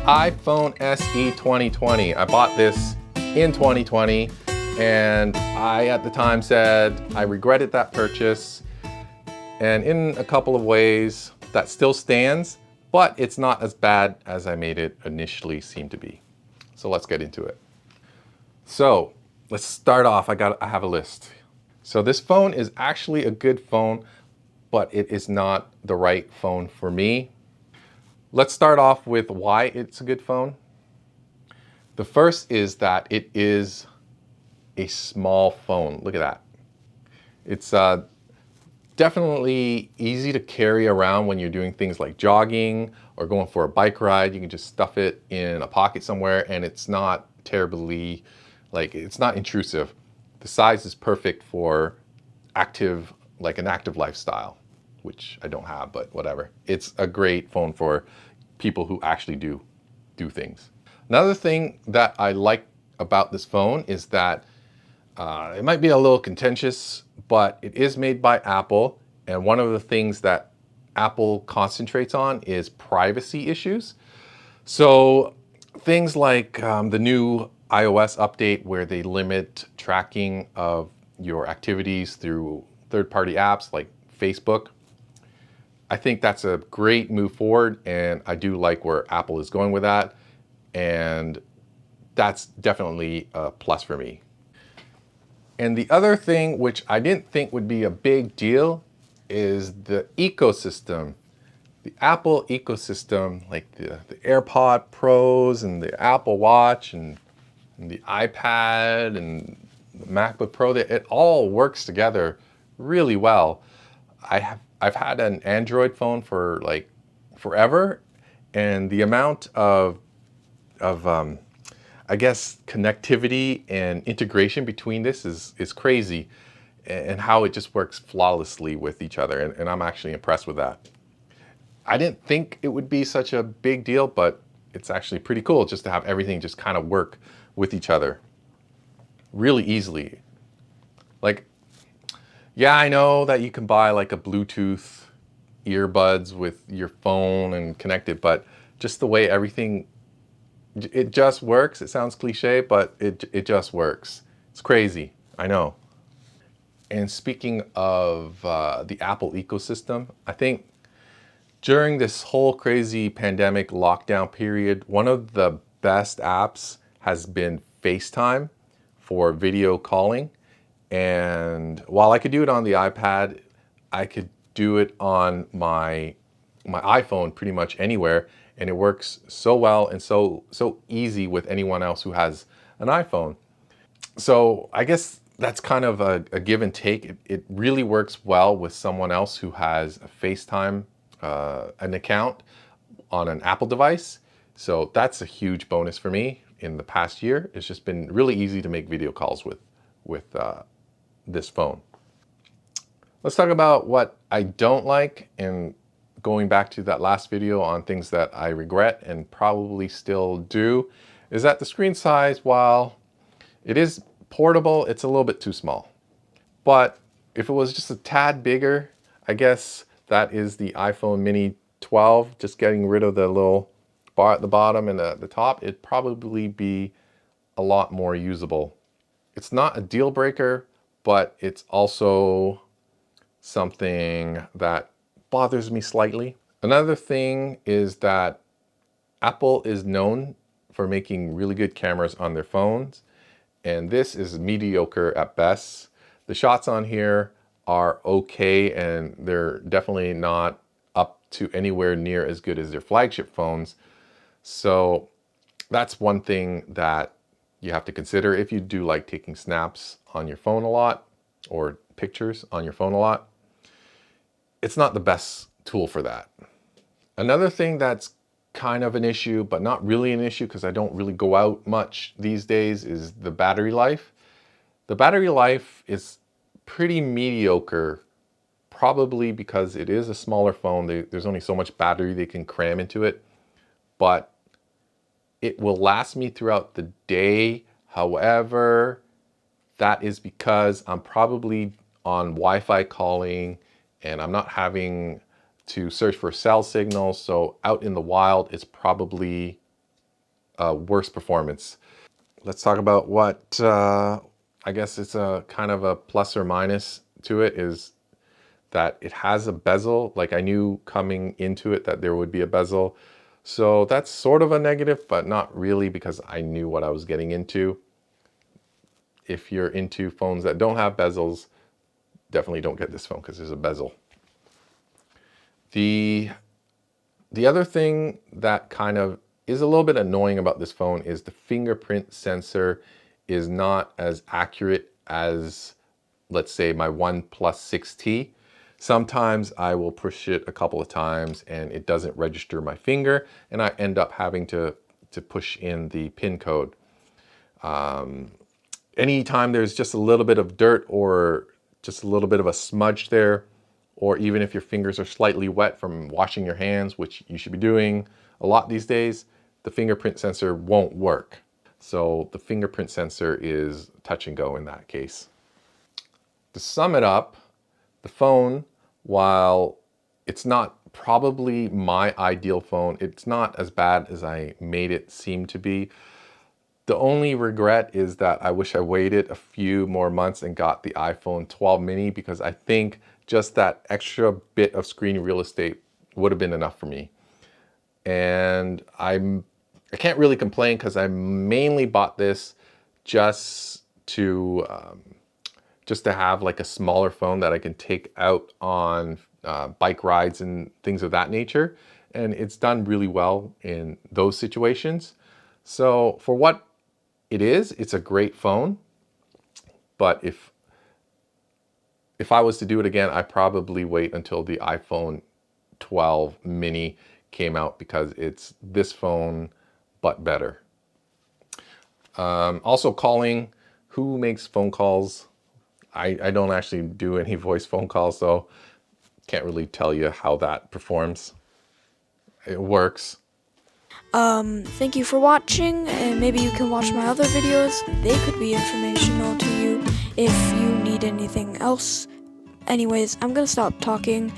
iPhone SE 2020. I bought this in 2020 and I at the time said I regretted that purchase, and in a couple of ways that still stands, but it's not as bad as I made it initially seem to be. So let's get into it. So let's start off. I have a list. So this phone is actually a good phone, but it is not the right phone for me. Let's start off with why it's a good phone. The first is that it is a small phone. Look at that. It's definitely easy to carry around when you're doing things like jogging or going for a bike ride. You can just stuff it in a pocket somewhere and it's not terribly, it's not intrusive. The size is perfect for active, an active lifestyle, which I don't have, but whatever. It's a great phone for people who actually do things. Another thing that I like about this phone is that it might be a little contentious, but it is made by Apple. And one of the things that Apple concentrates on is privacy issues. So things like the new iOS update where they limit tracking of your activities through third-party apps like Facebook. I think that's a great move forward, and I do like where Apple is going with that. And that's definitely a plus for me. And the other thing, which I didn't think would be a big deal, is the ecosystem. The Apple ecosystem, like the AirPod Pros and the Apple Watch and the iPad and the MacBook Pro, it all works together really well. I've had an Android phone for forever, and the amount of I guess connectivity and integration between this is crazy, and how it just works flawlessly with each other, and I'm actually impressed with that. I didn't think it would be such a big deal, but it's actually pretty cool just to have everything just kind of work with each other really easily. Yeah, I know that you can buy a Bluetooth earbuds with your phone and connect it, but just the way everything, it just works. It sounds cliche, but it just works. It's crazy, I know. And speaking of the Apple ecosystem, I think during this whole crazy pandemic lockdown period, one of the best apps has been FaceTime for video calling. And while I could do it on the iPad, I could do it on my iPhone pretty much anywhere, and it works so well and so easy with anyone else who has an iPhone. So I guess that's kind of a give and take. It really works well with someone else who has a FaceTime, an account on an Apple device. So that's a huge bonus for me in the past year. It's just been really easy to make video calls with this phone. Let's talk about what I don't like, and going back to that last video on things that I regret and probably still do, is that the screen size, while it is portable, it's a little bit too small. But if it was just a tad bigger, I guess that is the iPhone mini 12, just getting rid of the little bar at the bottom and the top, it'd probably be a lot more usable. It's not a deal breaker, but it's also something that bothers me slightly. Another thing is that Apple is known for making really good cameras on their phones, and this is mediocre at best. The shots on here are okay, and they're definitely not up to anywhere near as good as their flagship phones. So that's one thing that you have to consider if you do like taking snaps on your phone a lot or pictures on your phone a lot. It's not the best tool for that. Another thing that's kind of an issue, but not really an issue because I don't really go out much these days, is the battery life. The battery life is pretty mediocre, probably because it is a smaller phone. There's only so much battery they can cram into it, but it will last me throughout the day. However, that is because I'm probably on Wi-Fi calling and I'm not having to search for cell signals. So out in the wild, it's probably worse performance. Let's talk about what I guess it's a kind of a plus or minus to it is that it has a bezel. Like I knew coming into it that there would be a bezel. So that's sort of a negative, but not really because I knew what I was getting into. If you're into phones that don't have bezels, definitely don't get this phone because there's a bezel. The other thing that kind of is a little bit annoying about this phone is the fingerprint sensor is not as accurate as, let's say, my OnePlus 6T. Sometimes I will push it a couple of times and it doesn't register my finger, and I end up having to push in the PIN code. Anytime there's just a little bit of dirt or just a little bit of a smudge there, or even if your fingers are slightly wet from washing your hands, which you should be doing a lot these days, the fingerprint sensor won't work. So the fingerprint sensor is touch and go in that case. To sum it up, the phone, while it's not probably my ideal phone, it's not as bad as I made it seem to be. The only regret is that I wish I waited a few more months and got the iPhone 12 mini, because I think just that extra bit of screen real estate would have been enough for me. And I can't really complain because I mainly bought this just to have like a smaller phone that I can take out on bike rides and things of that nature. And it's done really well in those situations. So for what it is, it's a great phone. But if I was to do it again, I'd probably wait until the iPhone 12 mini came out, because it's this phone, but better. Also calling, who makes phone calls? I don't actually do any voice phone calls, so can't really tell you how that performs. It works. Thank you for watching, and maybe you can watch my other videos. They could be informational to you if you need anything else. Anyways, I'm gonna stop talking.